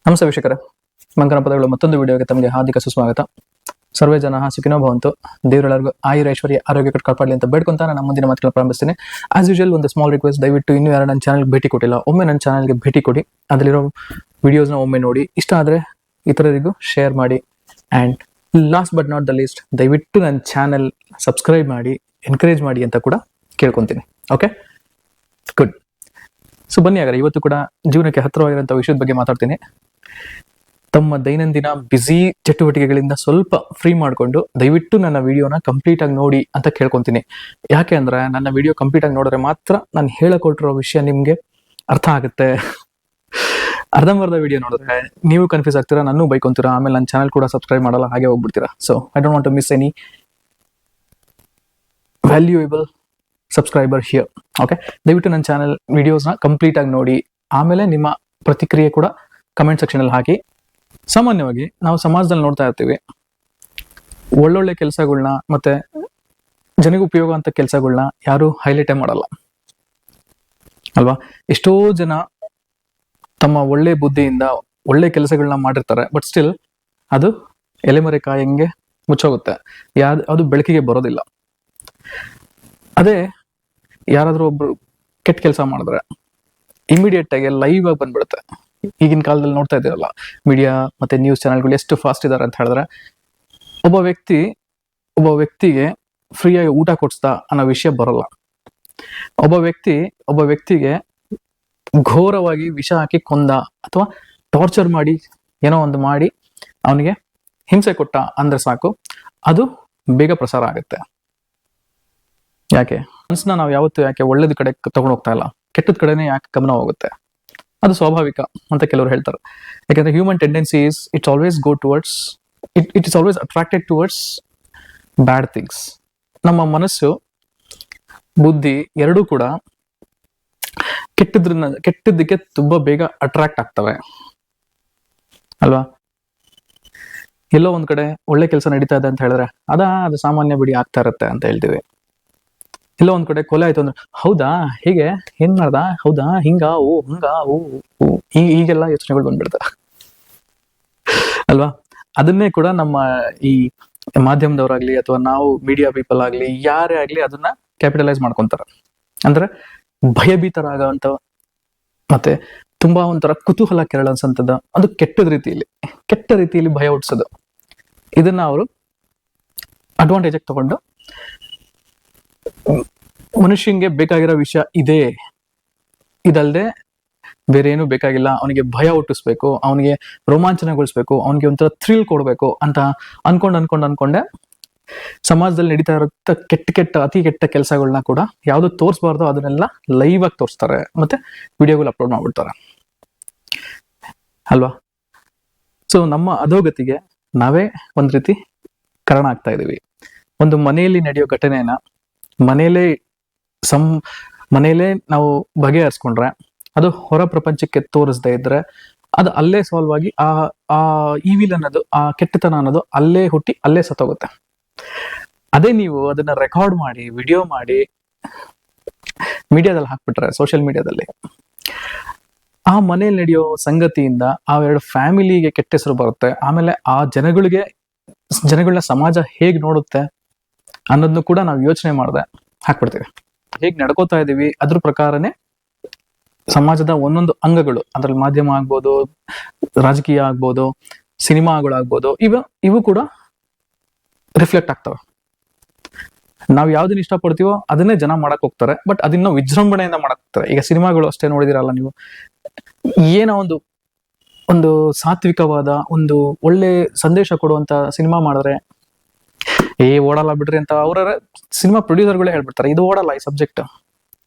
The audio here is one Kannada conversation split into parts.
ನಮಸ್ತೆ ವೀಕ್ಷಕರೇ, ಮಂಕನ ಪದಗಳು ಮತ್ತೊಂದು ವಿಡಿಯೋಗೆ ತಮಗೆ ಹಾರ್ದಿಕ ಸುಸ್ವಾಗತ. ಸರ್ವೇ ಜನ ಸುಖಿನೋ ಭವಂತು. ದೇವರೆಲ್ಲರಿಗೂ ಐಶ್ವರ್ಯ ಆರೋಗ್ಯ ಕಾಪಾಡಲಿ ಅಂತ ಬೇಡ್ಕೊಂತ ನಾನು ಮುಂದಿನ ಮಾತುಗಳನ್ನ ಪ್ರಾರಂಭಿಸ್ತೀನಿ. ಆಸ್ ಯೂಶುವಲ್ ಒಂದು ಸ್ಮಾಲ್ ರಿಕ್ವೆಸ್ಟ್, ದಯವಿಟ್ಟು ಇನ್ನೂ ಯಾರು ನನ್ನ ಚಾನಲ್ಗೆ ಭೇಟಿ ಕೊಟ್ಟಿಲ್ಲ, ಒಮ್ಮೆ ನನ್ನ ಚಾನಲ್ಗೆ ಭೇಟಿ ಕೊಡಿ. ಅದರಲ್ಲಿರೋ ವಿಡಿಯೋಸ್ನ ಒಮ್ಮೆ ನೋಡಿ, ಇಷ್ಟ ಆದರೆ ಇತರರಿಗೂ ಶೇರ್ ಮಾಡಿ. And last but not the least, ದಯವಿಟ್ಟು ನನ್ನ ಚಾನಲ್ ಸಬ್ಸ್ಕ್ರೈಬ್ ಮಾಡಿ, ಎನ್ಕರೇಜ್ ಮಾಡಿ ಅಂತ ಕೂಡ ಕೇಳ್ಕೊತೀನಿ. Okay, good. ಸೊ ಬನ್ನಿ ಹಾಗಾದ್ರೆ ಇವತ್ತು ಕೂಡ ಜೀವನಕ್ಕೆ ಹತ್ತಿರವಾಗಿರುವಂಥ ವಿಷಯದ ಬಗ್ಗೆ ಮಾತಾಡ್ತೀನಿ. ತಮ್ಮ ದೈನಂದಿನ ಬ್ಯುಸಿ ಚಟುವಟಿಕೆಗಳಿಂದ ಸ್ವಲ್ಪ ಫ್ರೀ ಮಾಡಿಕೊಂಡು ದಯವಿಟ್ಟು ನನ್ನ ವಿಡಿಯೋನ ಕಂಪ್ಲೀಟ್ ಆಗಿ ನೋಡಿ ಅಂತ ಕೇಳ್ಕೊತೀನಿ. ಯಾಕೆ ಅಂದ್ರೆ ನನ್ನ ವಿಡಿಯೋ ಕಂಪ್ಲೀಟ್ ಆಗಿ ನೋಡಿದ್ರೆ ಮಾತ್ರ ನಾನು ಹೇಳಿಕೊಟ್ಟಿರೋ ವಿಷಯ ನಿಮ್ಗೆ ಅರ್ಥ ಆಗುತ್ತೆ. ಅರ್ಧಂಬರ್ಧ ವಿಡಿಯೋ ನೋಡಿದ್ರೆ ನೀವು ಕನ್ಫ್ಯೂಸ್ ಆಗ್ತೀರಾ, ನನ್ನೂ ಬೈಕೊಂತೀರಾ, ಆಮೇಲೆ ನನ್ನ ಚಾನಲ್ ಕೂಡ ಸಬ್ಸ್ಕ್ರೈಬ್ ಮಾಡಲ್ಲ, ಹಾಗೆ ಹೋಗ್ಬಿಡ್ತೀರಾ. So I don't want to miss any valuable subscriber here. Okay, ದಯವಿಟ್ಟು ನನ್ನ ಚಾನಲ್ ವಿಡಿಯೋಸ್ನ ಕಂಪ್ಲೀಟ್ ಆಗಿ ನೋಡಿ, ಆಮೇಲೆ ನಿಮ್ಮ ಪ್ರತಿಕ್ರಿಯೆ ಕೂಡ ಕಮೆಂಟ್ ಸೆಕ್ಷನ್ ಅಲ್ಲಿ ಹಾಕಿ. ಸಾಮಾನ್ಯವಾಗಿ ನಾವು ಸಮಾಜದಲ್ಲಿ ನೋಡ್ತಾ ಇರ್ತೀವಿ, ಒಳ್ಳೊಳ್ಳೆ ಕೆಲಸಗಳನ್ನ ಮತ್ತೆ ಜನಕ್ಕೆ ಉಪಯೋಗ ಅಂತ ಕೆಲಸಗಳನ್ನ ಯಾರು ಹೈಲೈಟೇ ಮಾಡಲ್ಲ ಅಲ್ವಾ. ಎಷ್ಟೋ ಜನ ತಮ್ಮ ಒಳ್ಳೆ ಬುದ್ಧಿಯಿಂದ ಒಳ್ಳೆ ಕೆಲಸಗಳನ್ನ ಮಾಡಿರ್ತಾರೆ, ಬಟ್ ಸ್ಟಿಲ್ ಅದು ಎಲೆಮರೆ ಕಾಯಂಗೆ ಮುಚ್ಚೋಗುತ್ತೆ, ಅದು ಬೆಳಕಿಗೆ ಬರೋದಿಲ್ಲ. ಅದೇ ಯಾರಾದ್ರೂ ಒಬ್ರು ಕೆಟ್ಟ ಕೆಲಸ ಮಾಡಿದ್ರೆ ಇಮಿಡಿಯೇಟ್ ಆಗಿ ಲೈವ್ ಆಗಿ ಬಂದ್ಬಿಡುತ್ತೆ. ಈಗಿನ ಕಾಲದಲ್ಲಿ ನೋಡ್ತಾ ಇದ್ದೀರಲ್ಲ, ಮೀಡಿಯಾ ಮತ್ತೆ ನ್ಯೂಸ್ ಚಾನೆಲ್ಗಳು ಎಷ್ಟು ಫಾಸ್ಟ್ ಇದ್ದಾರೆ ಅಂತ ಹೇಳಿದ್ರೆ, ಒಬ್ಬ ವ್ಯಕ್ತಿಗೆ ಫ್ರೀಯಾಗಿ ಊಟ ಕೊಡಿಸ್ತಾ ಅನ್ನೋ ವಿಷಯ ಬರಲ್ಲ. ಒಬ್ಬ ವ್ಯಕ್ತಿಗೆ ಘೋರವಾಗಿ ವಿಷ ಹಾಕಿ ಕೊಂದ ಅಥವಾ ಟಾರ್ಚರ್ ಮಾಡಿ ಏನೋ ಒಂದು ಮಾಡಿ ಅವನಿಗೆ ಹಿಂಸೆ ಕೊಟ್ಟ ಅಂದ್ರೆ ಸಾಕು, ಅದು ಬೇಗ ಪ್ರಸಾರ ಆಗುತ್ತೆ. ಯಾಕೆ ಮನಸ್ಸನ್ನ ನಾವು ಯಾವತ್ತು ಯಾಕೆ ಒಳ್ಳೇದ ಕಡೆ ತಗೊಂಡು ಹೋಗ್ತಾ ಇಲ್ಲ, ಕೆಟ್ಟದ ಕಡೆನೇ ಯಾಕೆ ಗಮನ ಹೋಗುತ್ತೆ? ಅದು ಸ್ವಾಭಾವಿಕ ಅಂತ ಕೆಲವರು ಹೇಳ್ತಾರೆ. ಯಾಕಂದ್ರೆ human tendency is it's always go towards it is always attracted towards bad things. ನಮ್ಮ ಮನಸ್ಸು ಬುದ್ಧಿ ಎರಡೂ ಕೂಡ ಕೆಟ್ಟದ್ದಕ್ಕೆ ತುಂಬಾ ಬೇಗ ಅಟ್ರಾಕ್ಟ್ ಆಗ್ತವೆ ಅಲ್ವಾ. ಎಲ್ಲೋ ಒಂದ್ ಕಡೆ ಒಳ್ಳೆ ಕೆಲಸ ನಡೀತಾ ಇದೆ ಅಂತ ಹೇಳಿದ್ರೆ ಅದು ಸಾಮಾನ್ಯ ಬಿಡಿ, ಆಗ್ತಾ ಇರುತ್ತೆ ಅಂತ ಹೇಳ್ತೀವಿ. ಎಲ್ಲೋ ಒಂದ್ ಕಡೆ ಕೊಲೆ ಆಯ್ತು ಅಂದ್ರೆ, ಹೌದಾ ಹೀಗೆ ಏನ್ ಮಾಡ್ದ, ಹೌದಾ ಹಿಂಗ ಓ ಹಂಗ ಓ ಹೀಗೆಲ್ಲ ಯೋಚನೆಗಳು ಬಂದ್ಬಿಡ್ತಾರೆ ಅಲ್ವಾ. ಅದನ್ನೇ ಕೂಡ ನಮ್ಮ ಈ ಮಾಧ್ಯಮದವರಾಗ್ಲಿ ಅಥವಾ ನಾವು ಮೀಡಿಯಾ ಪೀಪಲ್ ಆಗ್ಲಿ ಯಾರೇ ಆಗ್ಲಿ ಅದನ್ನ ಕ್ಯಾಪಿಟಲೈಸ್ ಮಾಡ್ಕೊಂತಾರೆ. ಅಂದ್ರೆ ಭಯಭೀತರಾಗಂತ ಮತ್ತೆ ತುಂಬಾ ಒಂಥರ ಕುತೂಹಲ ಕೆರಳಿಸಂತದ್ದು, ಅದು ಕೆಟ್ಟ ರೀತಿಯಲ್ಲಿ ಭಯ ಹುಟ್ಟಿಸೋದು, ಇದನ್ನ ಅವರು ಅಡ್ವಾಂಟೇಜ್ ಆಗಿ ತಗೊಂಡು ಮನುಷ್ಯಂಗೆ ಬೇಕಾಗಿರೋ ವಿಷಯ ಇದಲ್ಲದೆ ಬೇರೆ ಏನು ಬೇಕಾಗಿಲ್ಲ, ಅವನಿಗೆ ಭಯ ಹುಟ್ಟಿಸ್ಬೇಕು, ಅವನಿಗೆ ರೋಮಾಂಚನಗೊಳಿಸ್ಬೇಕು, ಅವನಿಗೆ ಒಂಥರ ಥ್ರಿಲ್ ಕೊಡ್ಬೇಕು ಅಂತ ಅನ್ಕೊಂಡೆ ಸಮಾಜದಲ್ಲಿ ನಡೀತಾ ಇರೋ ಅತಿ ಕೆಟ್ಟ ಕೆಲಸಗಳನ್ನ ಕೂಡ ಯಾವ್ದು ತೋರಿಸಬಾರ್ದು ಅದನ್ನೆಲ್ಲ ಲೈವ್ ಆಗಿ ತೋರಿಸ್ತಾರೆ, ಮತ್ತೆ ವಿಡಿಯೋಗಳು ಅಪ್ಲೋಡ್ ಮಾಡ್ಬಿಡ್ತಾರೆ ಅಲ್ವಾ. ಸೊ ನಮ್ಮ ಅಧೋಗತಿಗೆ ನಾವೇ ಒಂದ್ ರೀತಿ ಕಾರಣ ಆಗ್ತಾ ಇದೀವಿ. ಒಂದು ಮನೆಯಲ್ಲಿ ನಡೆಯೋ ಘಟನೆನ ಮನೆಯಲ್ಲೇ ನಾವು ಬಗೆಹರಿಸ್ಕೊಂಡ್ರೆ, ಅದು ಹೊರ ಪ್ರಪಂಚಕ್ಕೆ ತೋರಿಸದೇ ಇದ್ರೆ ಅದು ಅಲ್ಲೇ ಸಾಲ್ವ್ ಆಗಿ ಆ ಈವಿಲ್ ಅನ್ನೋದು, ಆ ಕೆಟ್ಟತನ ಅನ್ನೋದು ಅಲ್ಲೇ ಹುಟ್ಟಿ ಅಲ್ಲೇ ಸತ್ತೋಗುತ್ತೆ. ಅದೇ ನೀವು ಅದನ್ನ ರೆಕಾರ್ಡ್ ಮಾಡಿ ವಿಡಿಯೋ ಮಾಡಿ ಮೀಡಿಯಾದಲ್ಲಿ ಹಾಕ್ಬಿಟ್ರೆ, ಸೋಷಿಯಲ್ ಮೀಡಿಯಾದಲ್ಲಿ, ಆ ಮನೆಯಲ್ಲಿ ನಡೆಯೋ ಸಂಗತಿಯಿಂದ ಆ ಎರಡು ಫ್ಯಾಮಿಲಿಗೆ ಕೆಟ್ಟ ಹೆಸರು ಬರುತ್ತೆ. ಆಮೇಲೆ ಆ ಜನಗಳನ್ನ ಸಮಾಜ ಹೇಗ್ ನೋಡುತ್ತೆ ಅನ್ನೋದನ್ನು ಕೂಡ ನಾವು ಯೋಚನೆ ಮಾಡದೆ ಹಾಕ್ಬಿಡ್ತೀವಿ. ಹೇಗ್ ನಡ್ಕೋತಾ ಇದೀವಿ ಅದ್ರ ಪ್ರಕಾರನೇ ಸಮಾಜದ ಒಂದೊಂದು ಅಂಗಗಳು, ಅದ್ರಲ್ಲಿ ಮಾಧ್ಯಮ ಆಗ್ಬೋದು, ರಾಜಕೀಯ ಆಗ್ಬೋದು, ಸಿನಿಮಾಗಳಾಗ್ಬೋದು, ಇವು ಕೂಡ ರಿಫ್ಲೆಕ್ಟ್ ಆಗ್ತವೆ. ನಾವು ಯಾವ್ದನ್ನ ಇಷ್ಟಪಡ್ತೀವೋ ಅದನ್ನೇ ಜನ ಮಾಡಕ್ ಹೋಗ್ತಾರೆ, ಬಟ್ ಅದನ್ನ ವಿಜೃಂಭಣೆಯಿಂದ ಮಾಡಕ್ ಹೋಗ್ತಾರೆ. ಈಗ ಸಿನಿಮಾಗಳು ಅಷ್ಟೇ ನೋಡಿದಿರಲ್ಲ ನೀವು, ಏನೋ ಒಂದು ಸಾತ್ವಿಕವಾದ ಒಂದು ಒಳ್ಳೆ ಸಂದೇಶ ಕೊಡುವಂತ ಸಿನಿಮಾ ಮಾಡಿದ್ರೆ ಓಡಲ್ಲ ಬಿಡ್ರಿ ಅಂತ ಅವರ ಸಿನಿಮಾ ಪ್ರೊಡ್ಯೂಸರ್ಗಳೇ ಹೇಳ್ಬಿಡ್ತಾರೆ, ಇದು ಓಡಲ್ಲ, ಈ ಸಬ್ಜೆಕ್ಟ್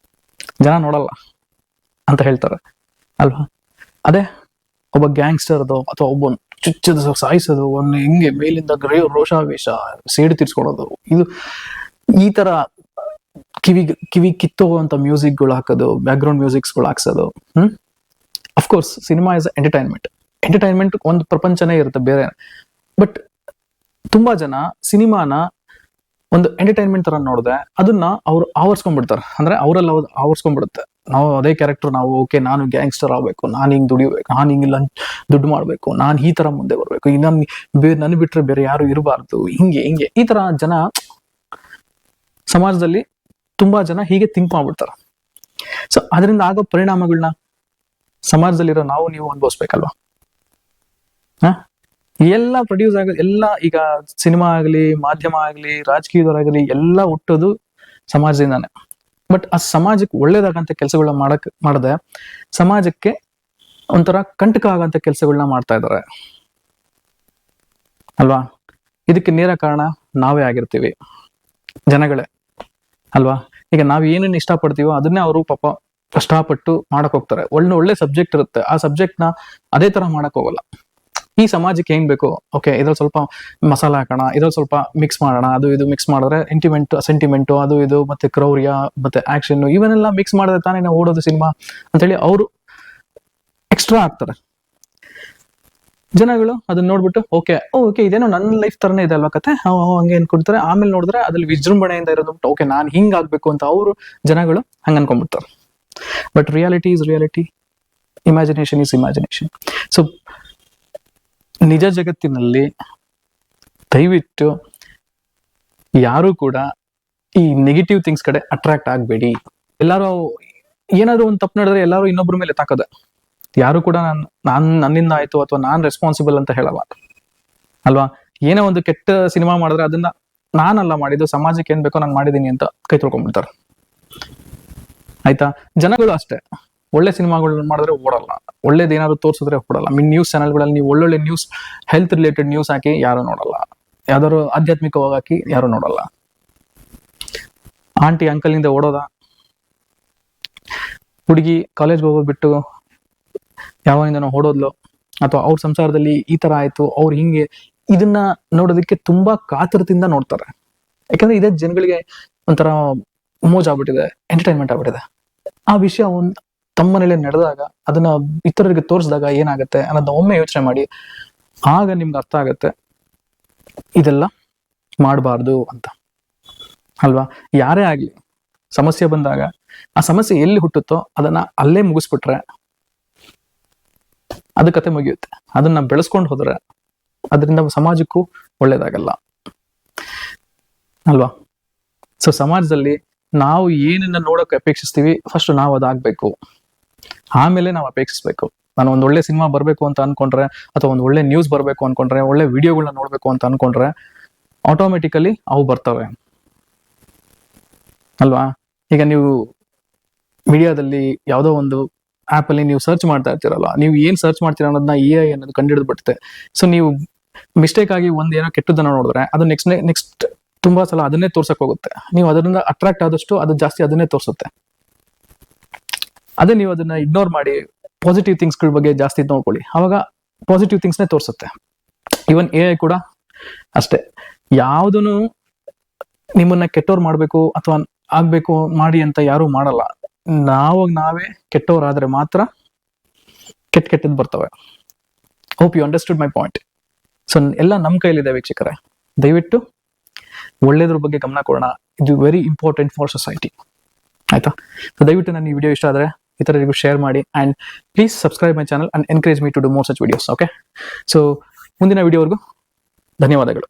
ಜನ ನೋಡಲ್ಲ ಅಂತ ಹೇಳ್ತಾರೆ ಅಲ್ವಾ. ಅದೇ ಒಬ್ಬ ಗ್ಯಾಂಗ್ಸ್ಟರ್ದು ಅಥವಾ ಒಬ್ಬ ಚುಚ್ಚದ ಸಾಯಿಸೋದು, ಒಂದು ಹಿಂಗೆ ಮೇಲಿಂದ ರೋಷಾವೇಶ ಸೇಡು ತೀರ್ಸ್ಕೊಡೋದು, ಈ ತರ ಕಿವಿ ಕಿತ್ತೋಗುವಂತ ಮ್ಯೂಸಿಕ್ಗಳು ಹಾಕೋದು, ಬ್ಯಾಕ್ ಗ್ರೌಂಡ್ ಮ್ಯೂಸಿಕ್ಸ್ಗಳು ಹಾಕ್ಸೋದು. ಅಫ್ಕೋರ್ಸ್ ಸಿನಿಮಾ ಇಸ್ ಎಂಟರ್ಟೈನ್ಮೆಂಟ್ ಒಂದು ಪ್ರಪಂಚನೇ ಇರುತ್ತೆ ಬೇರೆ. ಬಟ್ ತುಂಬಾ ಜನ ಸಿನಿಮಾನ ಒಂದು ಎಂಟರ್ಟೈನ್ಮೆಂಟ್ ತರ ನೋಡಿದ್ರೆ ಅದನ್ನ ಅವ್ರು ಆವರ್ಸ್ಕೊಂಡ್ಬಿಡ್ತಾರೆ, ಅಂದ್ರೆ ಅವರಲ್ಲಿ ಆವರ್ಸ್ಕೊಂಡ್ಬಿಡುತ್ತೆ. ನಾವು ಅದೇ ಕ್ಯಾರೆಕ್ಟರ್ ನಾವು ಓಕೆ ನಾನು ಗ್ಯಾಂಗ್ಸ್ಟರ್ ಆಗ್ಬೇಕು, ನಾನು ಹಿಂಗ್ ದುಡಿಬೇಕು, ನಾನು ಹಿಂಗ್ ದುಡ್ಡು ಮಾಡ್ಬೇಕು, ನಾನು ಈ ತರ ಮುಂದೆ ಬರ್ಬೇಕು, ನನ್ ಬಿಟ್ರೆ ಬೇರೆ ಯಾರು ಇರಬಾರ್ದು, ಹಿಂಗೆ ಈ ತರ ಜನ ಸಮಾಜದಲ್ಲಿ ತುಂಬಾ ಜನ ಹೀಗೆ ಥಿಂಕ್ ಮಾಡ್ಬಿಡ್ತಾರೆ. ಸೊ ಅದರಿಂದ ಆಗೋ ಪರಿಣಾಮಗಳನ್ನ ಸಮಾಜದಲ್ಲಿರೋ ನಾವು ನೀವು ಅನುಭವಿಸ್ಬೇಕಲ್ವಾ. ಎಲ್ಲ ಪ್ರೊಡ್ಯೂಸ್ ಎಲ್ಲ ಈಗ ಸಿನಿಮಾ ಆಗಲಿ, ಮಾಧ್ಯಮ ಆಗಲಿ, ರಾಜಕೀಯದವರಾಗಲಿ ಎಲ್ಲ ಹುಟ್ಟೋದು ಸಮಾಜದಿಂದಾನೆ. ಬಟ್ ಆ ಸಮಾಜಕ್ಕೆ ಒಳ್ಳೇದಾಗಂತ ಕೆಲಸಗಳನ್ನ ಮಾಡದೆ ಸಮಾಜಕ್ಕೆ ಒಂಥರ ಕಂಟಕ ಆಗಂತ ಕೆಲಸಗಳನ್ನ ಮಾಡ್ತಾ ಇದ್ದಾರೆ ಅಲ್ವಾ. ಇದಕ್ಕೆ ನೇರ ಕಾರಣ ನಾವೇ ಆಗಿರ್ತೀವಿ, ಜನಗಳೇ ಅಲ್ವಾ. ಈಗ ನಾವ್ ಏನೇನು ಇಷ್ಟಪಡ್ತೀವೋ ಅದನ್ನೇ ಅವರು ಪಾಪ ಕಷ್ಟಪಟ್ಟು ಮಾಡಕ್ ಹೋಗ್ತಾರೆ. ಒಳ್ಳೆ ಸಬ್ಜೆಕ್ಟ್ ಇರುತ್ತೆ, ಆ ಸಬ್ಜೆಕ್ಟ್ ನ ಅದೇ ತರ ಮಾಡಕ್ ಹೋಗಲ್ಲ. ಈ ಸಮಾಜಕ್ಕೆ ಏನ್ ಬೇಕು, ಓಕೆ ಇದ್ರಲ್ಲಿ ಸ್ವಲ್ಪ ಮಸಾಲ ಹಾಕೋಣ, ಇದ್ರಲ್ಲಿ ಸ್ವಲ್ಪ ಮಿಕ್ಸ್ ಮಾಡೋಣ, ಅದು ಇದು ಮಿಕ್ಸ್ ಮಾಡಿದ್ರೆ ಸೆಂಟಿಮೆಂಟು ಅದು ಇದು ಮತ್ತೆ ಕ್ರೌರ್ಯ ಮತ್ತೆ ಆಕ್ಷನ್ ಇವನ್ನೆಲ್ಲ ಮಿಕ್ಸ್ ಮಾಡಿದ್ರೆ ತಾನೇ ನಾವು ಓಡೋದು ಸಿನಿಮಾ ಅಂತೇಳಿ ಅವರು ಎಕ್ಸ್ಟ್ರಾ ಆಗ್ತಾರೆ. ಜನಗಳು ಅದನ್ನ ನೋಡ್ಬಿಟ್ಟು ಓಕೆ ಇದೇನೋ ನನ್ನ ಲೈಫ್ ತರನೇ ಇದೆ ಅಲ್ವಾ ಕತೆ, ಹಂಗೆ ಅನ್ಕೊಡ್ತಾರೆ. ಆಮೇಲೆ ನೋಡಿದ್ರೆ ಅದ್ರಲ್ಲಿ ವಿಜೃಂಭಣೆಯಿಂದ ಇರೋದು ಓಕೆ ನಾನು ಹಿಂಗ್ ಆಗ್ಬೇಕು ಅಂತ ಅವರು ಜನಗಳು ಹಂಗ ಅನ್ಕೊಂಡ್ಬಿಡ್ತಾರೆ. But reality is reality, imagination is imagination. So ನಿಜ ಜಗತ್ತಿನಲ್ಲಿ ದಯವಿಟ್ಟು ಯಾರು ಕೂಡ ಈ ನೆಗೆಟಿವ್ ಥಿಂಗ್ಸ್ ಕಡೆ ಅಟ್ರಾಕ್ಟ್ ಆಗ್ಬೇಡಿ. ಎಲ್ಲಾರು ಏನಾದ್ರು ಒಂದು ತಪ್ಪು ನಡೆದ್ರೆ ಎಲ್ಲಾರು ಇನ್ನೊಬ್ಬರ ಮೇಲೆ ತಾಕದ, ಯಾರು ಕೂಡ ನನ್ನಿಂದ ಆಯ್ತು ಅಥವಾ ನಾನ್ ರೆಸ್ಪಾನ್ಸಿಬಲ್ ಅಂತ ಹೇಳಲ್ಲ ಅಲ್ವಾ. ಏನೋ ಒಂದು ಕೆಟ್ಟ ಸಿನಿಮಾ ಮಾಡಿದ್ರೆ ಅದನ್ನ ನಾನಲ್ಲ ಮಾಡಿದ್ದು, ಸಮಾಜಕ್ಕೆ ಏನ್ ಬೇಕೋ ನಾನು ಮಾಡಿದೀನಿ ಅಂತ ಕೈ ತೊಳ್ಕೊಂಡ್ಬಿಡ್ತಾರೆ ಆಯ್ತಾ. ಜನಗಳು ಅಷ್ಟೇ, ಒಳ್ಳೆ ಸಿನಿಮಾಗಳು ಮಾಡಿದ್ರೆ ಓಡಲ್ಲ, ಒಳ್ಳೇದೇನಾದ್ರು ತೋರಿಸಿದ್ರೆ ಓಡಲ್ಲ. ನ್ಯೂಸ್ ಚಾನೆಲ್ಗಳಲ್ಲಿ ನೀವು ಒಳ್ಳೊಳ್ಳೆ ನ್ಯೂಸ್, ಹೆಲ್ತ್ ರಿಲೇಟೆಡ್ ನ್ಯೂಸ್ ಹಾಕಿ ಯಾರು ನೋಡಲ್ಲ, ಯಾವ್ದಾದ್ರು ಆಧ್ಯಾತ್ಮಿಕವಾಗಿ ಹಾಕಿ ಯಾರು ನೋಡಲ್ಲ. ಆಂಟಿ ಅಂಕಲ್ ಇಂದ ಓಡೋದ, ಹುಡುಗಿ ಕಾಲೇಜ್ಗೆ ಹೋಗೋದ್ಬಿಟ್ಟು ಯಾವಾಗಿಂದ ಓಡೋದ್ಲು, ಅಥವಾ ಅವ್ರ ಸಂಸಾರದಲ್ಲಿ ಈ ತರ ಆಯ್ತು, ಅವ್ರು ಹಿಂಗೆ, ಇದನ್ನ ನೋಡೋದಕ್ಕೆ ತುಂಬಾ ಕಾತರದಿಂದ ನೋಡ್ತಾರೆ. ಯಾಕಂದ್ರೆ ಇದೇ ಜನಗಳಿಗೆ ಒಂಥರ ಮೋಜ್ ಆಗ್ಬಿಟ್ಟಿದೆ, ಎಂಟರ್ಟೈನ್ಮೆಂಟ್ ಆಗ್ಬಿಟ್ಟಿದೆ. ಆ ವಿಷಯ ತಮ್ಮ ಮನೇಲಿ ನಡೆದಾಗ ಅದನ್ನ ಇತರರಿಗೆ ತೋರಿಸಿದಾಗ ಏನಾಗುತ್ತೆ ಅನ್ನೋದನ್ನ ಒಮ್ಮೆ ಯೋಚನೆ ಮಾಡಿ, ಆಗ ನಿಮ್ಗೆ ಅರ್ಥ ಆಗತ್ತೆ ಇದೆಲ್ಲ ಮಾಡಬಾರ್ದು ಅಂತ ಅಲ್ವಾ. ಯಾರೇ ಆಗ್ಲಿ ಸಮಸ್ಯೆ ಬಂದಾಗ ಆ ಸಮಸ್ಯೆ ಎಲ್ಲಿ ಹುಟ್ಟುತ್ತೋ ಅದನ್ನ ಅಲ್ಲೇ ಮುಗಿಸ್ಬಿಟ್ರೆ ಅದು ಕತೆ ಮುಗಿಯುತ್ತೆ. ಅದನ್ನ ಬೆಳೆಸ್ಕೊಂಡು ಹೋದ್ರೆ ಅದರಿಂದ ಸಮಾಜಕ್ಕೂ ಒಳ್ಳೇದಾಗಲ್ಲ ಅಲ್ವಾ. ಸೊ ಸಮಾಜದಲ್ಲಿ ನಾವು ಏನನ್ನ ನೋಡಕ್ ಅಪೇಕ್ಷಿಸ್ತೀವಿ ಫಸ್ಟ್ ನಾವು ಅದಾಗ್ಬೇಕು, ಆಮೇಲೆ ನಾವು ಅಪೇಕ್ಷಿಸ್ಬೇಕು. ನಾನು ಒಂದ್ ಒಳ್ಳೆ ಸಿನಿಮಾ ಬರ್ಬೇಕು ಅಂತ ಅನ್ಕೊಂಡ್ರೆ, ಅಥವಾ ಒಂದ್ ಒಳ್ಳೆ ನ್ಯೂಸ್ ಬರ್ಬೇಕು ಅನ್ಕೊಂಡ್ರೆ, ಒಳ್ಳೆ ವಿಡಿಯೋಗಳನ್ನ ನೋಡ್ಬೇಕು ಅಂತ ಅನ್ಕೊಂಡ್ರೆ ಆಟೋಮೆಟಿಕಲಿ ಅವು ಬರ್ತವೆ ಅಲ್ವಾ. ಈಗ ನೀವು ಮೀಡಿಯಾದಲ್ಲಿ ಯಾವುದೋ ಒಂದು ಆಪ್ ಅಲ್ಲಿ ನೀವು ಸರ್ಚ್ ಮಾಡ್ತಾ ಇರ್ತೀರಲ್ಲ, ನೀವು ಏನ್ ಸರ್ಚ್ ಮಾಡ್ತೀರ ಅನ್ನೋದನ್ನ AI ಅನ್ನೋದು ಕಂಡುಹಿಡಿದು ಬಿಡುತ್ತೆ. ಸೊ ನೀವು ಮಿಸ್ಟೇಕ್ ಆಗಿ ಒಂದ್ ಏನೋ ಕೆಟ್ಟದನ್ನ ನೋಡಿದ್ರೆ ಅದು ನೆಕ್ಸ್ಟ್ ತುಂಬಾ ಸಲ ಅದನ್ನೇ ತೋರ್ಸಕ್ ಹೋಗುತ್ತೆ. ನೀವು ಅದರಿಂದ ಅಟ್ರಾಕ್ಟ್ ಆದಷ್ಟು ಅದು ಜಾಸ್ತಿ ಅದನ್ನೇ ತೋರಿಸುತ್ತೆ. ಅದೇ ನೀವು ಅದನ್ನ ಇಗ್ನೋರ್ ಮಾಡಿ ಪಾಸಿಟಿವ್ ಥಿಂಗ್ಸ್ಗಳ ಬಗ್ಗೆ ಜಾಸ್ತಿ ನೋಡ್ಕೊಳ್ಳಿ, ಅವಾಗ ಪಾಸಿಟಿವ್ ಥಿಂಗ್ಸ್ನೇ ತೋರಿಸುತ್ತೆ. ಈವನ್ AI ಕೂಡ ಅಷ್ಟೇ, ಯಾವುದನ್ನು ನಿಮ್ಮನ್ನ ಕೆಟ್ಟವ್ರು ಮಾಡ್ಬೇಕು ಅಥವಾ ಆಗ್ಬೇಕು ಮಾಡಿ ಅಂತ ಯಾರು ಮಾಡಲ್ಲ. ನಾವೇ ಕೆಟ್ಟವರಾದ್ರೆ ಮಾತ್ರ ಕೆಟ್ಟದ್ದು ಬರ್ತವೆ. Hope you understood my point. So ಎಲ್ಲ ನಮ್ಮ ಕೈಲಿದೆ ವೀಕ್ಷಕರೇ, ದಯವಿಟ್ಟು ಒಳ್ಳೇದ್ರ ಬಗ್ಗೆ ಗಮನ ಕೊಡೋಣ. ಇದು ವೆರಿ ಇಂಪಾರ್ಟೆಂಟ್ ಫಾರ್ ಸೊಸೈಟಿ ಆಯ್ತಾ. ಸೊ ದಯವಿಟ್ಟು ನನ್ನ ಈ ವಿಡಿಯೋ ಇಷ್ಟ ಆದರೆ ಇತರರಿಗೂ ಶೇರ್ ಮಾಡಿ, and please subscribe my channel and encourage me to do more such videos. Okay, so ಮುಂದಿನ ವಿಡಿಯೋವರೆಗೂ ಧನ್ಯವಾದಗಳು.